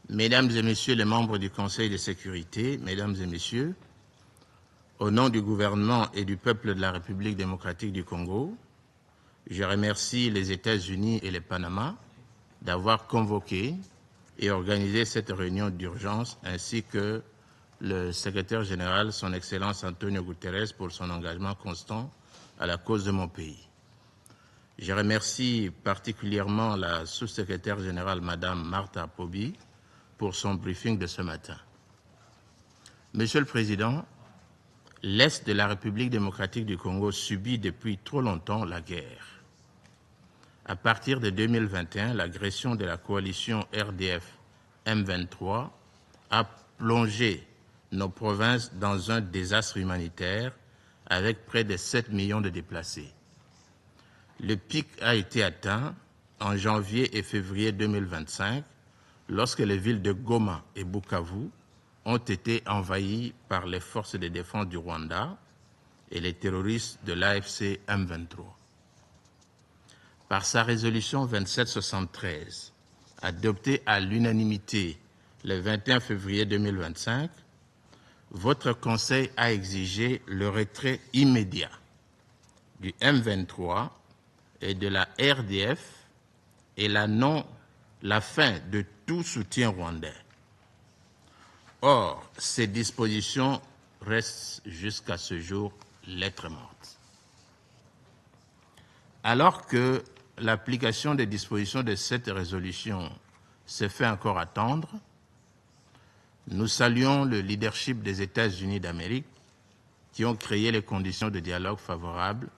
Mesdames et Messieurs les membres du Conseil de sécurité, Mesdames et Messieurs, au nom du gouvernement et du peuple de la République démocratique du Congo, je remercie les États-Unis et le Panama d'avoir convoqué et organisé cette réunion d'urgence, ainsi que le secrétaire général, son Excellence Antonio Guterres, pour son engagement constant à la cause de mon pays. Je remercie particulièrement la sous-secrétaire générale, Madame Martha Pobi, pour son briefing de ce matin. Monsieur le Président, l'Est de la République démocratique du Congo subit depuis trop longtemps la guerre. À partir de 2021, l'agression de la coalition RDF-M23 a plongé nos provinces dans un désastre humanitaire avec près de 7 millions de déplacés. Le pic a été atteint en janvier et février 2025 lorsque les villes de Goma et Bukavu ont été envahies par les forces de défense du Rwanda et les terroristes de l'AFC M23. Par sa résolution 2773, adoptée à l'unanimité le 21 février 2025, votre Conseil a exigé le retrait immédiat du M23 et de la RDF et la fin de tout soutien rwandais. Or, ces dispositions restent jusqu'à ce jour lettre morte. Alors que l'application des dispositions de cette résolution se fait encore attendre, nous saluons le leadership des États-Unis d'Amérique qui ont créé les conditions de dialogue favorables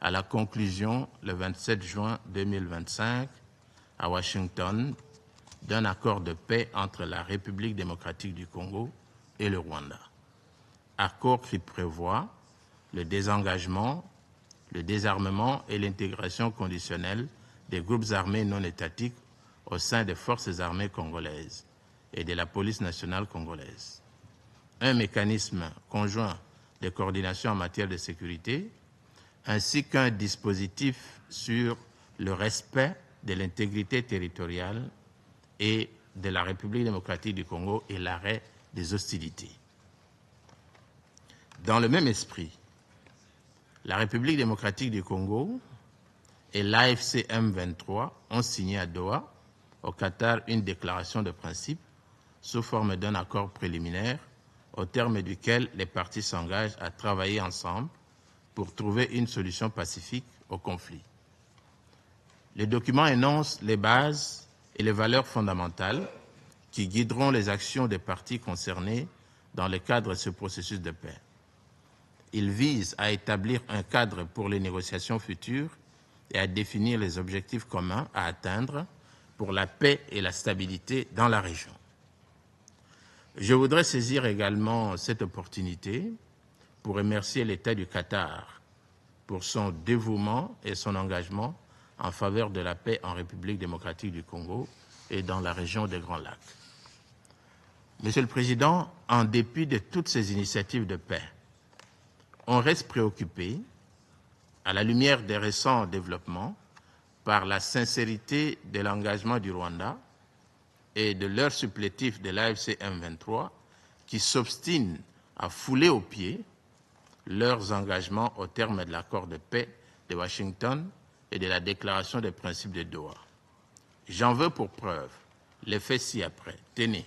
à la conclusion, le 27 juin 2025, à Washington, d'un accord de paix entre la République démocratique du Congo et le Rwanda. Accord qui prévoit le désengagement, le désarmement et l'intégration conditionnelle des groupes armés non étatiques au sein des forces armées congolaises et de la police nationale congolaise. Un mécanisme conjoint de coordination en matière de sécurité, ainsi qu'un dispositif sur le respect de l'intégrité territoriale et de la République démocratique du Congo et l'arrêt des hostilités. Dans le même esprit, la République démocratique du Congo et l'AFC M23 ont signé à Doha, au Qatar, une déclaration de principe sous forme d'un accord préliminaire au terme duquel les parties s'engagent à travailler ensemble pour trouver une solution pacifique au conflit. Le document énonce les bases et les valeurs fondamentales qui guideront les actions des parties concernées dans le cadre de ce processus de paix. Il vise à établir un cadre pour les négociations futures et à définir les objectifs communs à atteindre pour la paix et la stabilité dans la région. Je voudrais saisir également cette opportunité pour remercier l'État du Qatar pour son dévouement et son engagement en faveur de la paix en République démocratique du Congo et dans la région des Grands Lacs. Monsieur le Président, en dépit de toutes ces initiatives de paix, on reste préoccupé, à la lumière des récents développements, par la sincérité de l'engagement du Rwanda et de leur supplétif de l'AFC M23 qui s'obstinent à fouler aux pieds leurs engagements au terme de l'accord de paix de Washington et de la déclaration des principes de Doha. J'en veux pour preuve les faits ci-après. Tenez,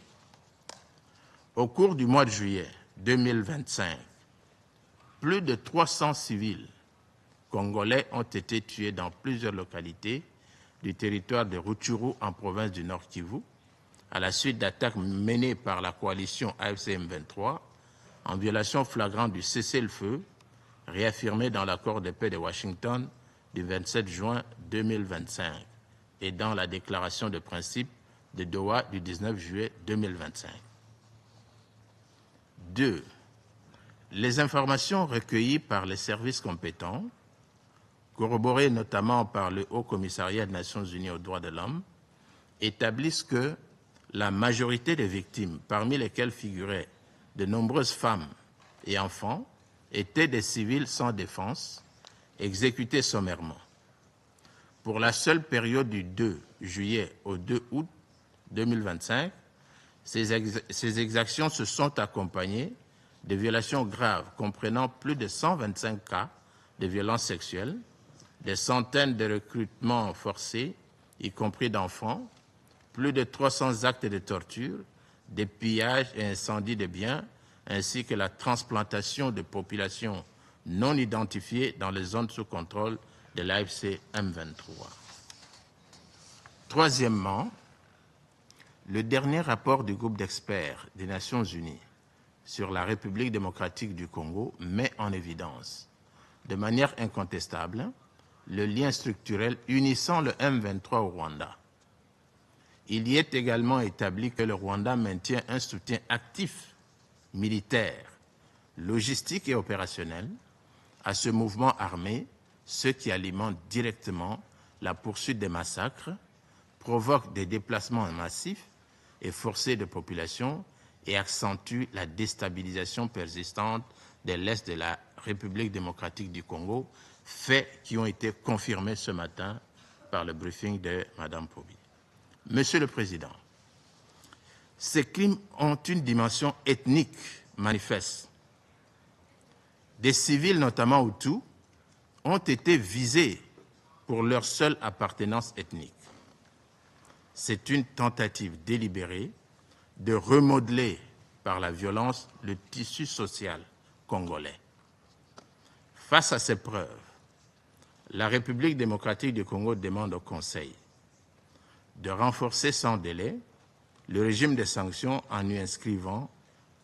au cours du mois de juillet 2025, plus de 300 civils congolais ont été tués dans plusieurs localités du territoire de Rutshuru en province du Nord Kivu, à la suite d'attaques menées par la coalition AFC M23 en violation flagrante du cessez-le-feu réaffirmé dans l'accord de paix de Washington du 27 juin 2025 et dans la déclaration de principe de Doha du 19 juillet 2025. 2. Les informations recueillies par les services compétents, corroborées notamment par le Haut Commissariat des Nations Unies aux droits de l'homme, établissent que la majorité des victimes, parmi lesquelles figuraient de nombreuses femmes et enfants, étaient des civils sans défense, exécutés sommairement. Pour la seule période du 2 juillet au 2 août 2025, Ces exactions se sont accompagnées de violations graves comprenant plus de 125 cas de violences sexuelles, des centaines de recrutements forcés, y compris d'enfants, plus de 300 actes de torture, des pillages et incendies de biens, ainsi que la transplantation de populations non identifiées dans les zones sous contrôle de l'AFC M23. Troisièmement, le dernier rapport du groupe d'experts des Nations Unies sur la République démocratique du Congo met en évidence, de manière incontestable, le lien structurel unissant le M23 au Rwanda. Il y est également établi que le Rwanda maintient un soutien actif, militaire, logistique et opérationnel à ce mouvement armé, ce qui alimente directement la poursuite des massacres, provoque des déplacements massifs et forcés de population et accentue la déstabilisation persistante de l'Est de la République démocratique du Congo, faits qui ont été confirmés ce matin par le briefing de Mme Pobi. Monsieur le Président, ces crimes ont une dimension ethnique manifeste. Des civils, notamment Hutus, ont été visés pour leur seule appartenance ethnique. C'est une tentative délibérée de remodeler par la violence le tissu social congolais. Face à ces preuves, la République démocratique du Congo demande au Conseil de renforcer sans délai le régime de sanctions en y inscrivant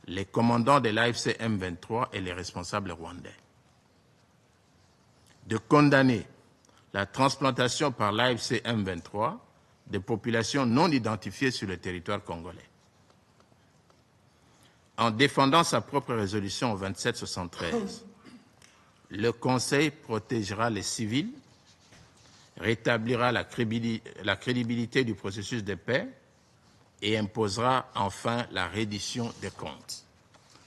les commandants de l'AFC M23 et les responsables rwandais, de condamner la transplantation par l'AFC M23 de populations non identifiées sur le territoire congolais. En défendant sa propre résolution 2773, le Conseil protégera les civils, rétablira la crédibilité du processus de paix et imposera enfin la reddition des comptes.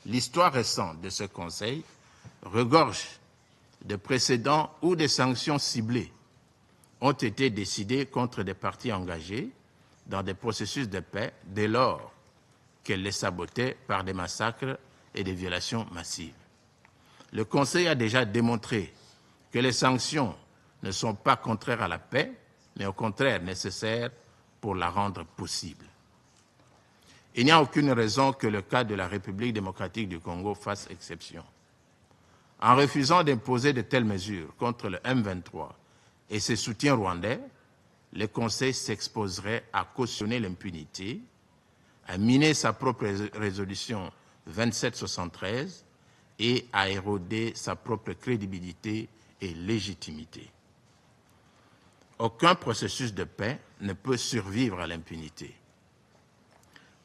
L'histoire récente de ce Conseil regorge de précédents où des sanctions ciblées ont été décidées contre des partis engagés dans des processus de paix dès lors qu'elles les sabotaient par des massacres et des violations massives. Le Conseil a déjà démontré que les sanctions ne sont pas contraires à la paix, mais au contraire nécessaires pour la rendre possible. Il n'y a aucune raison que le cas de la République démocratique du Congo fasse exception. En refusant d'imposer de telles mesures contre le M23 et ses soutiens rwandais, le Conseil s'exposerait à cautionner l'impunité, à miner sa propre résolution 2773 et à éroder sa propre crédibilité et légitimité. Aucun processus de paix ne peut survivre à l'impunité.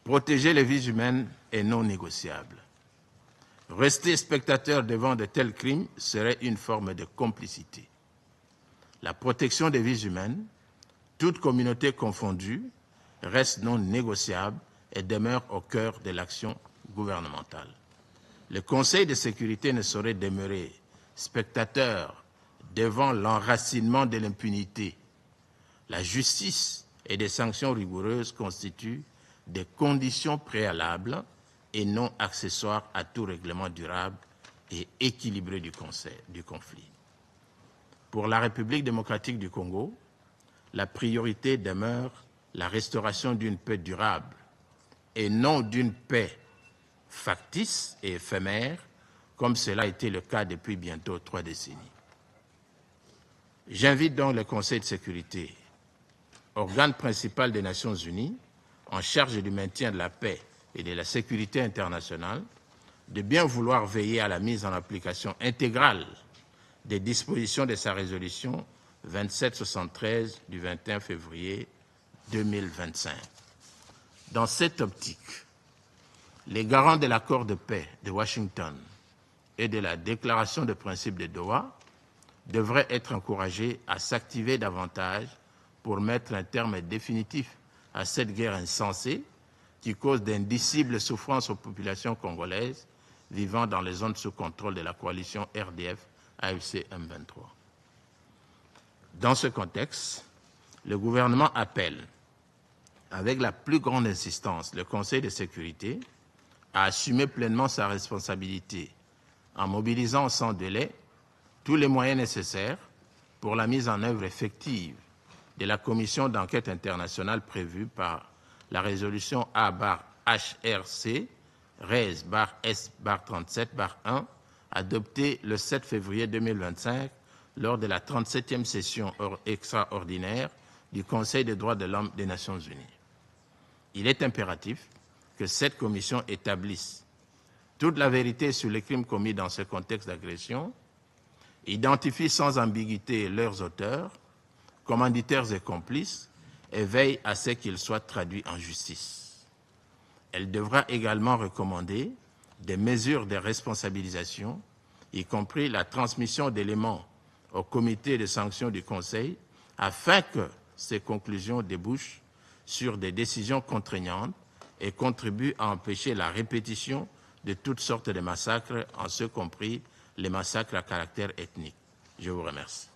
Protéger les vies humaines est non négociable. Rester spectateur devant de tels crimes serait une forme de complicité. La protection des vies humaines, toute communauté confondue, reste non négociable et demeure au cœur de l'action gouvernementale. Le Conseil de sécurité ne saurait demeurer spectateur devant l'enracinement de l'impunité. La justice et des sanctions rigoureuses constituent des conditions préalables et non accessoires à tout règlement durable et équilibré du conflit. Pour la République démocratique du Congo, la priorité demeure la restauration d'une paix durable et non d'une paix factice et éphémère, comme cela a été le cas depuis bientôt 3 décennies. J'invite donc le Conseil de sécurité, organe principal des Nations Unies, en charge du maintien de la paix et de la sécurité internationale, de bien vouloir veiller à la mise en application intégrale des dispositions de sa résolution 2773 du 21 février 2025. Dans cette optique, les garants de l'accord de paix de Washington et de la déclaration de principe de Doha devraient être encouragés à s'activer davantage pour mettre un terme définitif à cette guerre insensée qui cause d'indicibles souffrances aux populations congolaises vivant dans les zones sous contrôle de la coalition RDF-AFC M23. Dans ce contexte, le gouvernement appelle avec la plus grande insistance, le Conseil de sécurité a assumé pleinement sa responsabilité en mobilisant sans délai tous les moyens nécessaires pour la mise en œuvre effective de la commission d'enquête internationale prévue par la résolution A/HRC RES/S/37/1 adoptée le 7 février 2025 lors de la 37e session extraordinaire du Conseil des droits de l'homme des Nations unies. Il est impératif que cette commission établisse toute la vérité sur les crimes commis dans ce contexte d'agression, identifie sans ambiguïté leurs auteurs, commanditaires et complices, et veille à ce qu'ils soient traduits en justice. Elle devra également recommander des mesures de responsabilisation, y compris la transmission d'éléments au comité de sanctions du Conseil, afin que ces conclusions débouchent sur des décisions contraignantes et contribuent à empêcher la répétition de toutes sortes de massacres, en ce compris les massacres à caractère ethnique. Je vous remercie.